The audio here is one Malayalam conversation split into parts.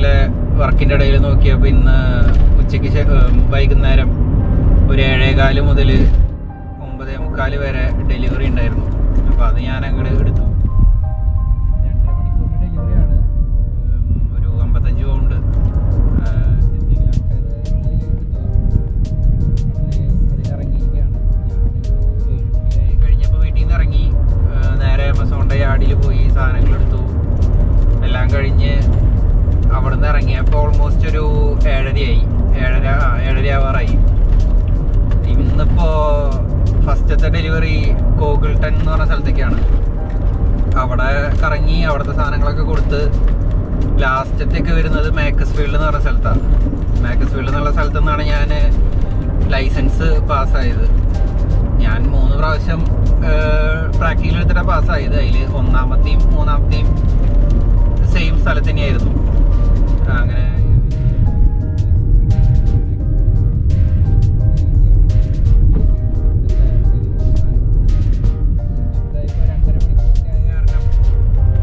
ഇന്നലെ വർക്കിൻ്റെ ഇടയിൽ നോക്കിയപ്പോൾ ഇന്ന് ഉച്ചയ്ക്ക് വൈകുന്നേരം ഒരു 7:15 മുതൽ 9:45 വരെ ഡെലിവറി ഉണ്ടായിരുന്നു. അപ്പോൾ അത് ഞാൻ അങ്ങോട്ട് എടുത്തു. 2.5 മണിക്കൂറിൻ്റെ ഡെലിവറിയാണ്. ഒരു 55 പൗണ്ട് അതിലിറങ്ങിയിരിക്കുകയാണ്. ഞാൻ 7 മണി കഴിഞ്ഞപ്പോൾ വീട്ടിൽ നിന്ന് ഇറങ്ങി നേരെ ആമസോണിൻ്റെ യാർഡിൽ പോയി സാധനങ്ങളെടുത്തു. എല്ലാം കഴിഞ്ഞ് അവിടെ നിന്ന് ഇറങ്ങിയപ്പോൾ ഓൾമോസ്റ്റ് ഒരു 7:30 ആവാറായി. ഇന്നിപ്പോൾ ഫസ്റ്റത്തെ ഡെലിവറി കോഗിൾട്ടൺ എന്ന് പറഞ്ഞ സ്ഥലത്തേക്കാണ്. അവിടെ കറങ്ങി അവിടുത്തെ സാധനങ്ങളൊക്കെ കൊടുത്ത് ലാസ്റ്റത്തേക്ക് വരുന്നത് മാക്കസ്ഫീൽഡ് എന്ന് പറഞ്ഞ സ്ഥലത്താണ്. മാക്കസ്ഫീൽഡ് എന്നുള്ള സ്ഥലത്തു നിന്നാണ് ഞാൻ ലൈസൻസ് പാസ്സായത്. ഞാൻ 3 പ്രാവശ്യം പ്രാക്ടിക്കൽ എടുത്തിട്ടാണ് പാസ്സായത്. അതിൽ 1ാമത്തെയും 3ാമത്തെയും സെയിം സ്ഥലത്ത് തന്നെയായിരുന്നു. അങ്ങനെ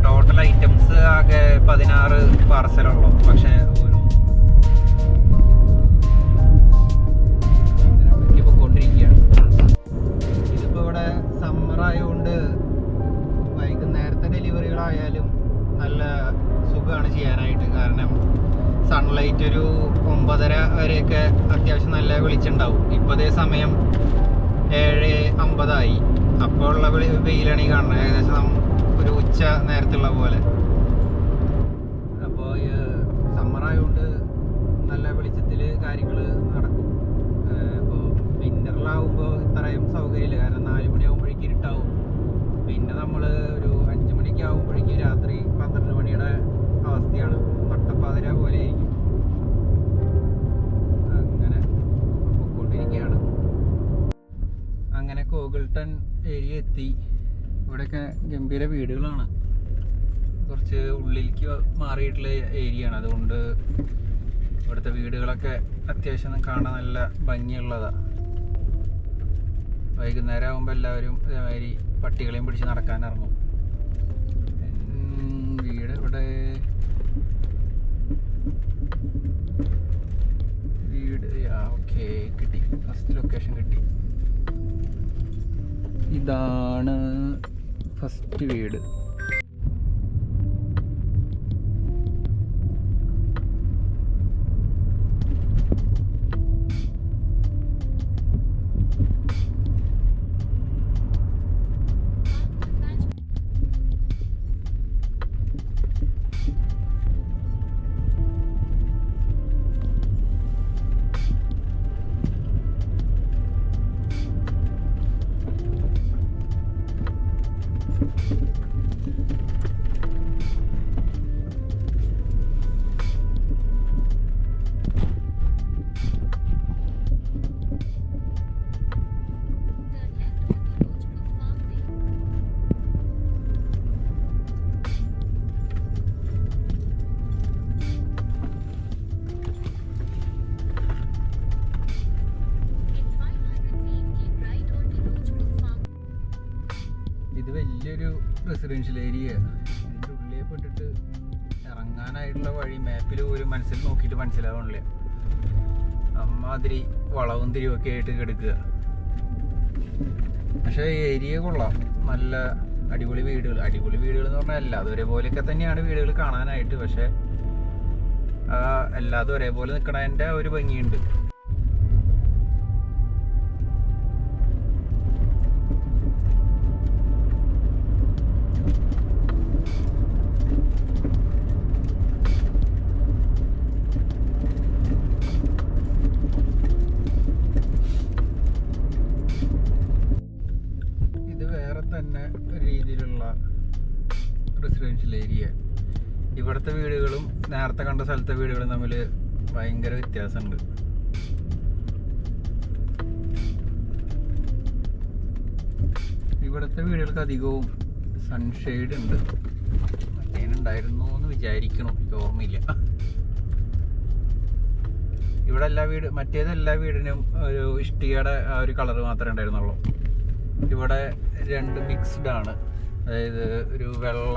ടോട്ടൽ ഐറ്റംസ് ആകെ 16 പാർസലുള്ളൂ. പക്ഷേ ഒരു അങ്ങനെ പറ്റി പോയിക്കൊണ്ടിരിക്കുകയാണ്. ഇതിപ്പോൾ ഇവിടെ സമ്മർ ആയതുകൊണ്ട് വൈകുന്നേരത്തെ ഡെലിവറികളായാലും നല്ല സുഖമാണ് ചെയ്യാനായിട്ട്. കാരണം സൺലൈറ്റ് ഒരു 9:30 വരെയൊക്കെ അത്യാവശ്യം നല്ല വെളിച്ചുണ്ടാവും. ഇപ്പോൾ അതേ സമയം 7:50 അപ്പോൾ ഉള്ള വെയിലാണ് ഈ കാണുന്നത്, ഏകദേശം ഒരു ഉച്ച നേരത്തുള്ള പോലെ. അപ്പോൾ സമ്മറായതുകൊണ്ട് നല്ല വെളിച്ചത്തിൽ കാര്യങ്ങൾ നടക്കും. ഇപ്പോൾ വിൻ്ററിലാവുമ്പോൾ ഇത്രയും സൗകര്യമില്ല. കാരണം 4 മണിയാകുമ്പോഴേക്കും ഇരുട്ടാവും. പിന്നെ നമ്മൾ ഒരു 5 മണിക്ക് ആകുമ്പോഴേക്കും രാത്രി 12 മണിയുടെ അവസ്ഥയാണ്. നട്ടപ്പാതിര പോലെ ആയിരിക്കും. അങ്ങനെ പൊക്കോണ്ടിരിക്കുകയാണ്. അങ്ങനെ കോഗിൾട്ടൺ ഏരിയ എത്തി. ഇവിടെയൊക്കെ ഗംഭീര വീടുകളാണ്. കുറച്ച് ഉള്ളിലേക്ക് മാറിയിട്ടുള്ള ഏരിയയാണ്. അതുകൊണ്ട് ഇവിടുത്തെ വീടുകളൊക്കെ അത്യാവശ്യം കാണാൻ നല്ല ഭംഗിയുള്ളതാണ്. വൈകുന്നേരം ആകുമ്പോൾ എല്ലാവരും ഇതേമാതിരി പട്ടികളെയും പിടിച്ച് നടക്കാൻ ഇറങ്ങും. വീട് ഇവിടെ വീട് ഓക്കെ കിട്ടി. ഫസ്റ്റ് ലൊക്കേഷൻ കിട്ടി. ഇതാണ് ഫസ്റ്റ് വീട്. ഇത് വലിയൊരു റെസിഡൻഷ്യൽ ഏരിയ. ഇതിൻ്റെ ഉള്ളിൽ പെട്ടിട്ട് ഇറങ്ങാനായിട്ടുള്ള വഴി മാപ്പിൽ ഒരു മനസ്സിൽ നോക്കിയിട്ട് മനസ്സിലാവണില്ല. അമ്മാതിരി വളവും തിരിവൊക്കെ ആയിട്ട് കിടക്കുക. പക്ഷേ ഏരിയ കൊള്ളാം. നല്ല അടിപൊളി വീടുകൾ. അടിപൊളി വീടുകൾ എന്ന് പറഞ്ഞാൽ എല്ലാതും ഒരേപോലെയൊക്കെ തന്നെയാണ് വീടുകൾ കാണാനായിട്ട്. പക്ഷേ എല്ലാതും ഒരേപോലെ നിൽക്കണതിൻ്റെ ഒരു ഭംഗിയുണ്ട്. തന്നെ ഒരു രീതിയിലുള്ള റെസിഡൻഷ്യൽ ഏരിയ. ഇവിടുത്തെ വീടുകളും നേരത്തെ കണ്ട സ്ഥലത്തെ വീടുകളും തമ്മിൽ ഭയങ്കര വ്യത്യാസമുണ്ട്. ഇവിടുത്തെ വീടുകൾക്ക് അധികവും സൺഷെയ്ഡ് ഉണ്ട്. മറ്റേനുണ്ടായിരുന്നു എന്ന് വിചാരിക്കണം, എനിക്ക് ഓർമ്മയില്ല. ഇവിടെ മറ്റേതെല്ലാ വീടിനും ഒരു ഇഷ്ടികയുടെ ആ ഒരു കളർ മാത്രമേ ഉണ്ടായിരുന്നുള്ളൂ. ഇവിടെ 2 മിക്സ്ഡ് ആണ്. അതായത് ഒരു വെള്ള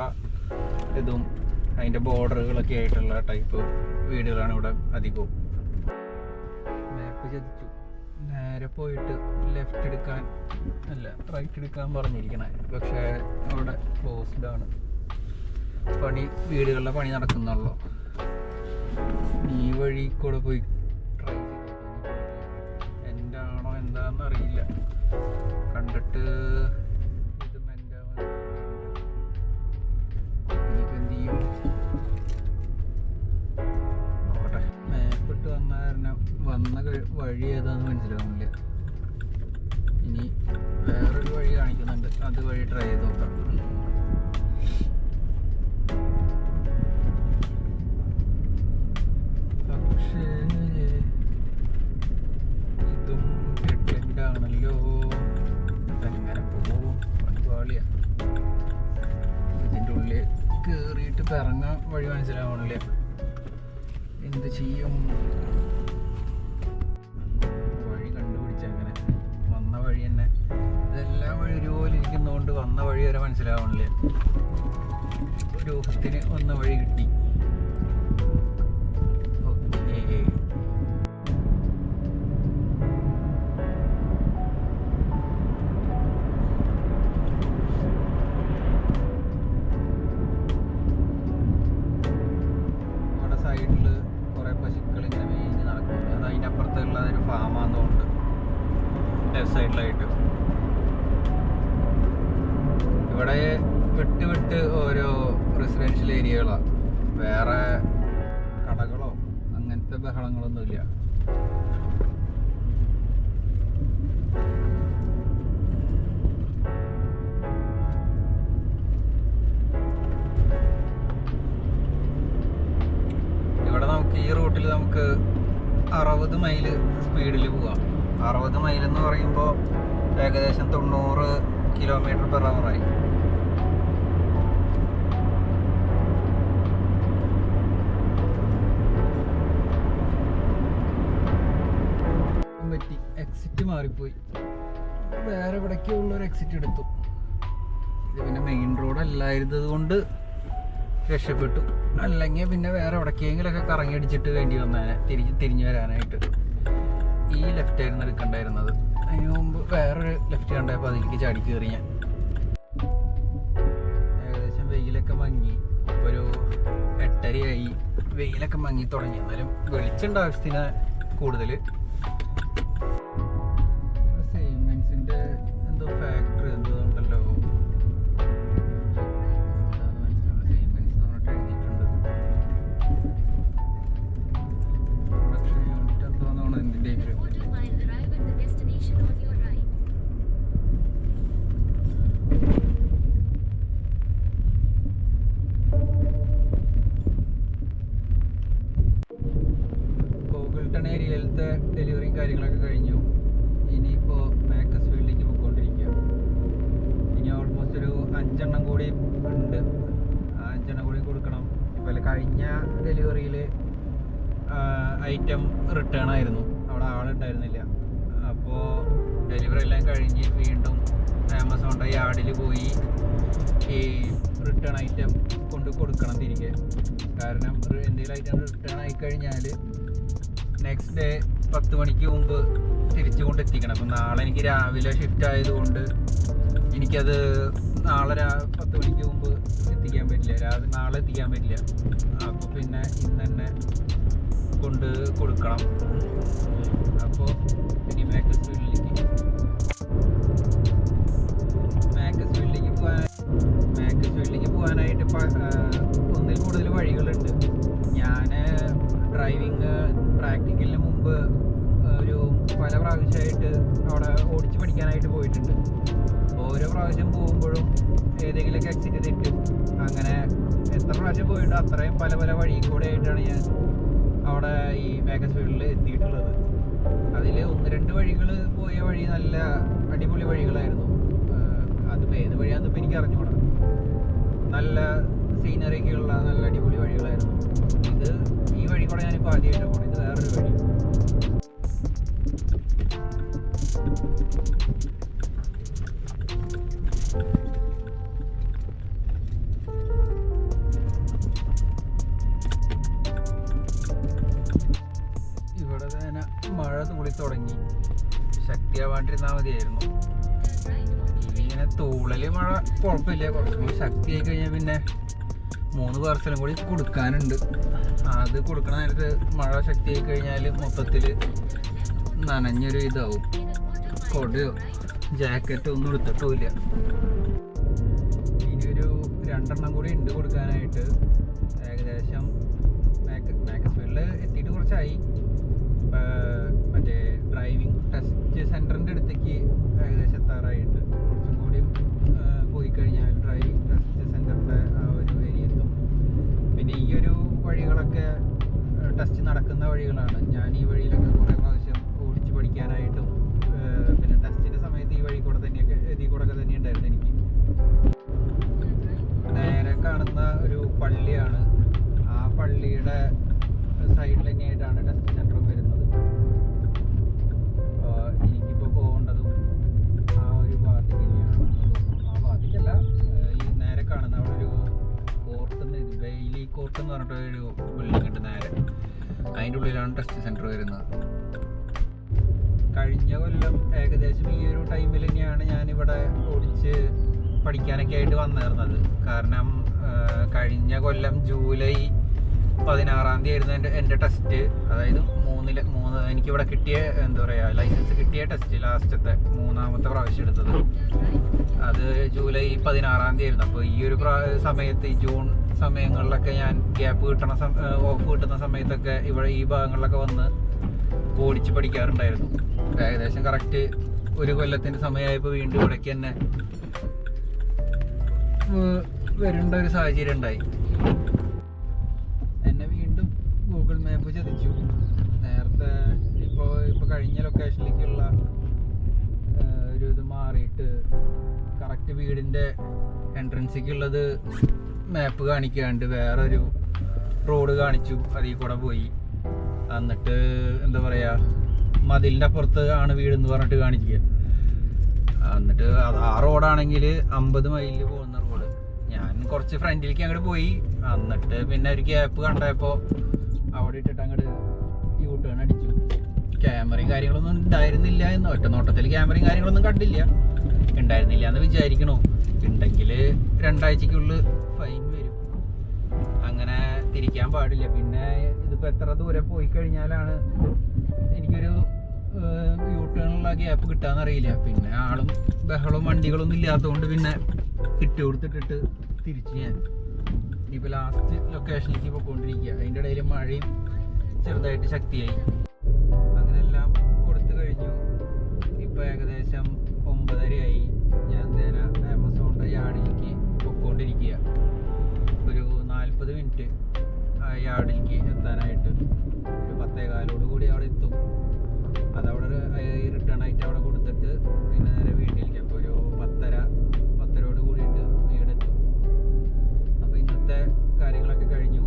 ഇതും അതിൻ്റെ ബോർഡറുകളൊക്കെ ആയിട്ടുള്ള ടൈപ്പ് വീടുകളാണ് ഇവിടെ അധികവും. മാപ്പ് ചതിച്ചു. നേരെ പോയിട്ട് ലെഫ്റ്റ് എടുക്കാൻ അല്ല റൈറ്റ് എടുക്കാൻ പറഞ്ഞിരിക്കണേ. പക്ഷേ അവിടെ ക്ലോസ്ഡ് ആണ്. വീടുകളിലെ പണി നടക്കുന്നുള്ളൂ. ഈ വഴി കൂടെ പോയി ട്രൈ ചെയ്തു. എൻ്റെ ആണോ എന്താണെന്ന് അറിയില്ല. കണ്ടിട്ട് ഇത് മെൻ്റാവാൻ ഇനിയിപ്പോൾ എന്ത് ചെയ്യും നോക്കട്ടെ. മേപ്പിട്ട് വന്ന കാരണം വന്ന വഴി ഏതാണെന്ന് മനസ്സിലാവുന്നില്ല. ഇനി വേറൊരു വഴി കാണിക്കുന്നുണ്ട്, അത് വഴി ട്രൈ ചെയ്ത് നോക്കാം. പക്ഷേ ഇതും ഡെഡ് ആണല്ലോ. എങ്ങനെ പോവും? അതുപാളിയാ. ഇതിൻ്റെ ഉള്ളിൽ കയറിയിട്ട് ഇപ്പം ഇറങ്ങാൻ വഴി മനസ്സിലാവണില്ല. എന്ത് ചെയ്യും? വഴി കണ്ടുപിടിച്ചങ്ങനെ വന്ന വഴി തന്നെ. ഇതെല്ലാം വഴി ഒരുപോലെ ഇരിക്കുന്നതുകൊണ്ട് വന്ന വഴി വരെ മനസ്സിലാവണില്ല. ഒരു ഊഹത്തിന് വന്ന വഴി കിട്ടി. സൈഡിൽ കുറേ പശുക്കൾ ഇങ്ങനെ മേഞ്ഞ് നടക്കുന്നുണ്ട്. അത് അതിൻ്റെ അപ്പുറത്തുള്ള ഒരു ഫാമാണെന്നുണ്ട് ലെഫ്റ്റ് സൈഡിലായിട്ട്. ഇവിടെ വിട്ട് ഓരോ റെസിഡൻഷ്യൽ ഏരിയകളാണ്. വേറെ കടകളോ അങ്ങനത്തെ ബഹളങ്ങളൊന്നുമില്ല. ഈ റൂട്ടിൽ നമുക്ക് 60 മൈല് സ്പീഡിൽ പോവാം. 60 മൈൽ എന്ന് പറയുമ്പോൾ ഏകദേശം 90 km/h ആയി. പറ്റി എക്സിറ്റ് മാറിപ്പോയി. വേറെ എവിടേക്കോ ഉള്ളൊരു എക്സിറ്റ് എടുത്തു. ഇത് പിന്നെ മെയിൻ റോഡ് അല്ലായിരുന്നത് കൊണ്ട് രക്ഷപ്പെട്ടു. അല്ലെങ്കിൽ പിന്നെ വേറെ എവിടേക്കെങ്കിലൊക്കെ കറങ്ങി അടിച്ചിട്ട് വേണ്ടി വന്നേനെ തിരിഞ്ഞു വരാനായിട്ട്. ഈ ലെഫ്റ്റ് ആയിരുന്നു എടുക്കണ്ടായിരുന്നത്. അതിന് മുമ്പ് വേറൊരു ലെഫ്റ്റ് കണ്ടപ്പോൾ അതിലേക്ക് ചാടി കയറി ഞാൻ. ഏകദേശം വെയിലൊക്കെ മങ്ങി. ഇപ്പോൾ ഒരു 8:30 വെയിലൊക്കെ മങ്ങി തുടങ്ങി. എന്നാലും വെളിച്ചുണ്ട് ആവശ്യത്തിന് കൂടുതൽ. സൈമൻസിൻ്റെ എന്തോ ഫാക്ടറി എന്തോ ഉണ്ടല്ലോ. ഏരിയയിലത്തെ ഡെലിവറിയും കാര്യങ്ങളൊക്കെ കഴിഞ്ഞു. ഇനിയിപ്പോൾ മാക്കസ്ഫീൽഡിലേക്ക് പോയിക്കൊണ്ടിരിക്കുക. ഇനി ഓൾമോസ്റ്റ് ഒരു 5 എണ്ണം കൂടി ഉണ്ട്. ആ 5 എണ്ണം കൂടി കൊടുക്കണം. ഇപ്പോൾ കഴിഞ്ഞ ഡെലിവറിയിൽ ഐറ്റം റിട്ടേൺ ആയിരുന്നു. അവിടെ ആളുണ്ടായിരുന്നില്ല. അപ്പോൾ ഡെലിവറി എല്ലാം കഴിഞ്ഞ് വീണ്ടും ആമസോണിൻ്റെ യാർഡിൽ പോയി ഈ റിട്ടേൺ ഐറ്റം കൊണ്ട് കൊടുക്കണം തിരികെ. കാരണം എന്തെങ്കിലും ഐറ്റം റിട്ടേൺ ആയിക്കഴിഞ്ഞാൽ നെക്സ്റ്റ് ഡേ 10 മണിക്ക് മുമ്പ് തിരിച്ചു കൊണ്ട് എത്തിക്കണം. അപ്പം നാളെ എനിക്ക് രാവിലെ ഷിഫ്റ്റ് ആയതുകൊണ്ട് എനിക്കത് നാളെ 10 മണിക്ക് മുമ്പ് എത്തിക്കാൻ പറ്റില്ല. നാളെ എത്തിക്കാൻ പറ്റില്ല. അപ്പോൾ പിന്നെ ഇന്ന് തന്നെ കൊണ്ട് കൊടുക്കണം. അപ്പോൾ ഇനി മാക്കസ്ഫീൽഡിലേക്ക് പോകാനായിട്ട് ഒന്നിൽ കൂടുതൽ വഴികളുണ്ട്. ഞാൻ ഡ്രൈവിങ് പ്രാക്ടിക്കലിന് മുമ്പ് ഒരു പല പ്രാവശ്യമായിട്ട് അവിടെ ഓടിച്ച് പഠിക്കാനായിട്ട് പോയിട്ടുണ്ട്. ഓരോ പ്രാവശ്യം പോകുമ്പോഴും ഏതെങ്കിലുമൊക്കെ എക്സിറ്റ് തെറ്റും. അങ്ങനെ എത്ര പ്രാവശ്യം പോയിട്ടോ അത്രയും പല പല വഴി കൂടെ ആയിട്ടാണ് ഞാൻ അവിടെ ഈ മാക്കസ്ഫീൽഡിൽ എത്തിയിട്ടുള്ളത്. അതിൽ 1-2 വഴികൾ പോയ വഴി നല്ല അടിപൊളി വഴികളായിരുന്നു. അതിപ്പോൾ ഏത് വഴിയാണെന്ന് ഇപ്പോൾ എനിക്ക് അറിഞ്ഞുകൂടാ. നല്ല സീനറിയൊക്കെയുള്ള നല്ല അടിപൊളി വഴികളായിരുന്നു. ഈ വഴി കൂടെ ഞാനിപ്പോൾ ആദ്യമായിട്ട് പോകണം. ഇത് വേറൊരു വഴി. തൂളി തുടങ്ങി. ശക്തിയാവാണ്ടിരുന്നാൽ മതിയായിരുന്നു. ഇങ്ങനെ തൂളല് മഴ കുഴപ്പമില്ല, കുറച്ചും കൂടി ശക്തിയായി കഴിഞ്ഞാൽ പിന്നെ 3 പാർസലും കൂടി കൊടുക്കാനുണ്ട്. അത് കൊടുക്കണ നേരത്ത് മഴ ശക്തിയായി കഴിഞ്ഞാൽ മൊത്തത്തിൽ നനഞ്ഞൊരു ഇതാവും. കൊടയോ ജാക്കറ്റോ ഒന്നും എടുത്തിട്ടില്ല. ഇനിയൊരു 2 എണ്ണം കൂടി ഉണ്ട് കൊടുക്കാനായിട്ട്. ഏകദേശം മാക്സ്വെല്ലിൽ എത്തിയിട്ട് കുറച്ചായി. മറ്റേ ഡ്രൈവിംഗ് ടെസ്റ്റ് സെൻറ്ററിൻ്റെ അടുത്തേക്ക് ഏകദേശം എത്താറായിട്ട്. കുറച്ചും കൂടി പോയി കഴിഞ്ഞാൽ ഡ്രൈവിംഗ് ടെസ്റ്റ് സെൻറ്ററിൻ്റെ ആ ഒരു ഏരിയ എത്തും. പിന്നെ ഈ ഒരു വഴികളൊക്കെ ടെസ്റ്റ് നടക്കുന്ന വഴികളാണ്. ഞാൻ ഈ വഴിയിലൊക്കെ കുറേ പ്രാവശ്യം ഓടിച്ച് പഠിക്കാനായിട്ടും പിന്നെ ടെസ്റ്റിൻ്റെ സമയത്ത് ഈ വഴി കൂടെ തന്നെ ഉണ്ടായിരുന്നു എനിക്ക്. നേരെ കാണുന്ന ഒരു പള്ളിയാണ്. ആ പള്ളിയുടെ സൈഡിൽ തന്നെയായിട്ടാണ് ടെസ്റ്റ് സെൻറ്ററും വരുന്നത്. എനിക്കിപ്പോൾ പോകേണ്ടതും ആ ഒരു ഭാഗത്തേക്ക് തന്നെയാണ്. ആ ഭാഗത്തേക്കല്ല, ഈ നേരെ കാണുന്ന അവിടെ ഒരു കോർട്ട്, ബെയിലി കോർട്ട് എന്ന് പറഞ്ഞിട്ട് ഒരു ബിൽഡിംഗ് ഉണ്ട് നേരെ. അതിൻ്റെ ഉള്ളിലാണ് ടെസ്റ്റ് സെൻറ്റർ വരുന്നത്. കഴിഞ്ഞ കൊല്ലം ഏകദേശം ഈ ഒരു ടൈമിൽ തന്നെയാണ് ഞാനിവിടെ ഓടിച്ച് പഠിക്കാനൊക്കെ ആയിട്ട് വന്നിരുന്നത്. കാരണം കഴിഞ്ഞ കൊല്ലം ജൂലൈ 16-ാം തീയതി ആയിരുന്നു എൻ്റെ ടെസ്റ്റ്. അതായത് 3 എനിക്കിവിടെ കിട്ടിയ എന്താ പറയുക ലൈസൻസ് കിട്ടിയ ടെസ്റ്റ്, ലാസ്റ്റത്തെ 3-ാമത്തെ പ്രാവശ്യം എടുത്തത്. അത് ജൂലൈ 16-ാം തീയതി ആയിരുന്നു. അപ്പോൾ ഈ ഒരു സമയത്ത് ഈ ജൂൺ സമയങ്ങളിലൊക്കെ ഞാൻ ഓഫ് കിട്ടുന്ന സമയത്തൊക്കെ ഇവിടെ ഈ ഭാഗങ്ങളിലൊക്കെ വന്ന് ഓടിച്ച് പഠിക്കാറുണ്ടായിരുന്നു. ഏകദേശം കറക്റ്റ് 1 കൊല്ലത്തിൻ്റെ സമയമായപ്പോൾ വീണ്ടും ഇവിടേക്ക് തന്നെ വരേണ്ട ഒരു സാഹചര്യം ഉണ്ടായി. എന്നെ വീണ്ടും ഗൂഗിൾ മാപ്പ് ചതിച്ചു. നേരത്തെ ഇപ്പോൾ കഴിഞ്ഞ ലൊക്കേഷനിലേക്കുള്ള ഒരു ഇത് മാറിയിട്ട് കറക്റ്റ് വീടിൻ്റെ എൻട്രൻസിലേക്കുള്ളത് മാപ്പ് കാണിക്കാണ്ട് വേറൊരു റോഡ് കാണിച്ചു. അതിൽ കൂടെ പോയി. എന്നിട്ട് എന്താ പറയുക, മതിലിൻ്റെ അപ്പുറത്ത് ആണ് വീടെന്ന് പറഞ്ഞിട്ട് കാണിക്കുക. എന്നിട്ട് ആ റോഡാണെങ്കിൽ 50 മൈലിൽ പോകുന്ന റോഡ്. ഞാൻ കുറച്ച് ഫ്രണ്ടിലേക്ക് അങ്ങോട്ട് പോയി. എന്നിട്ട് പിന്നെ ഒരു ഗ്യാപ്പ് കണ്ടപ്പോൾ അവിടെ ഇട്ടിട്ട് അങ്ങോട്ട് യൂ ടേൺ അടിച്ചു. ക്യാമറയും കാര്യങ്ങളൊന്നും ഉണ്ടായിരുന്നില്ല എന്ന്, ഒറ്റ നോട്ടത്തിൽ ക്യാമറയും കാര്യങ്ങളൊന്നും കണ്ടില്ല. ഉണ്ടായിരുന്നില്ല എന്ന് വിചാരിക്കണു. ഉണ്ടെങ്കിൽ 2 ആഴ്ചക്കുള്ളിൽ ഫൈൻ വരും. അങ്ങനെ തിരിക്കാൻ പാടില്ല. പിന്നെ ഇതിപ്പോൾ എത്ര ദൂരെ പോയി കഴിഞ്ഞാലാണ് എനിക്കൊരു യൂ ടേണുള്ള ഗ്യാപ്പ് കിട്ടാന്നറിയില്ല. പിന്നെ ആളും ബഹളവും വണ്ടികളൊന്നും ഇല്ലാത്തതുകൊണ്ട് പിന്നെ ഇട്ട് കൊടുത്തിട്ടിട്ട് തിരിച്ച് ഞാൻ ഇപ്പോൾ ലാസ്റ്റ് ലൊക്കേഷനിലേക്ക് പോയിക്കൊണ്ടിരിക്കുക. അതിൻ്റെ ഇടയിൽ മഴയും ചെറുതായിട്ട് ശക്തിയായി. അങ്ങനെയെല്ലാം കൊടുത്തു കഴിഞ്ഞു. ഇപ്പോൾ ഏകദേശം 9:30 ഞാൻ നേരെ ആമസോണിൻ്റെ യാർഡിലേക്ക് പോയിക്കൊണ്ടിരിക്കുക. ഒരു 40 മിനിറ്റ് ആ യാർഡിലേക്ക് എത്താനായിട്ട്. ഒരു 10:15 കൂടി അവിടെ എത്തും. അതവിടെ റിട്ടേൺ ആയിട്ട് അവിടെ കൊടുത്തിട്ട് പിന്നെ നേരെ വീട്ടിലേക്ക്. അപ്പോൾ ഒരു 10:30 കൂടിയിട്ട് വീടെത്തും. അപ്പോൾ ഇന്നത്തെ കാര്യങ്ങളൊക്കെ കഴിഞ്ഞു.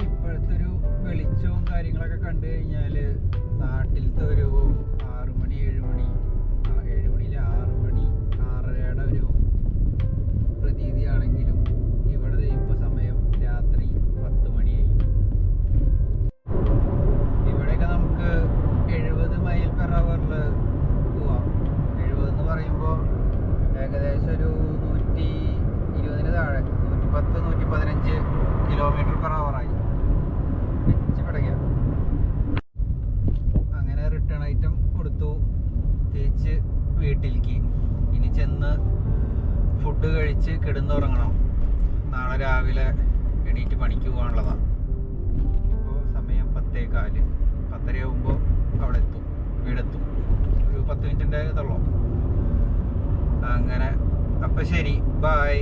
ഇപ്പോഴത്തെ ഒരു വെളിച്ചവും കാര്യങ്ങളൊക്കെ കണ്ടു കഴിഞ്ഞാൽ നാട്ടിലത്തെ ഒരു 6 മണി 7 മണി 7 മണിയിലെ 6 മണി 6:30 ഒരു പ്രതീതിയാണെങ്കിലും ഇവിടെ ഇപ്പോൾ സമയം രാത്രി 10 മണിയായി. ഇവിടെയൊക്കെ നമുക്ക് 70 മൈൽ പെർ ഹവറിൽ പോവാം. 70 എന്ന് പറയുമ്പോൾ ഏകദേശം ഒരു 120-ന് താഴെ 110-115 കിലോമീറ്റർ പെർ ഹവറായി വെച്ച് പിടയ്ക്കാം. അങ്ങനെ റിട്ടേൺ ഐറ്റം കൊടുത്തു. തിരിച്ച് വീട്ടിലേക്ക് ഇനി ചെന്ന് ഫുഡ് കഴിച്ച് കിടന്നുറങ്ങണം. നാളെ രാവിലെ എണീറ്റ് പണിക്ക് പോകാനുള്ളതാണ്. ഇപ്പോൾ സമയം 10:15. 10:30 ആകുമ്പോൾ അവിടെ എത്തും, വീടെത്തും. ഒരു 10 മിനിറ്റിൻ്റെ ഇതുള്ളൂ. അങ്ങനെ അപ്പം ശരി, ബായ്.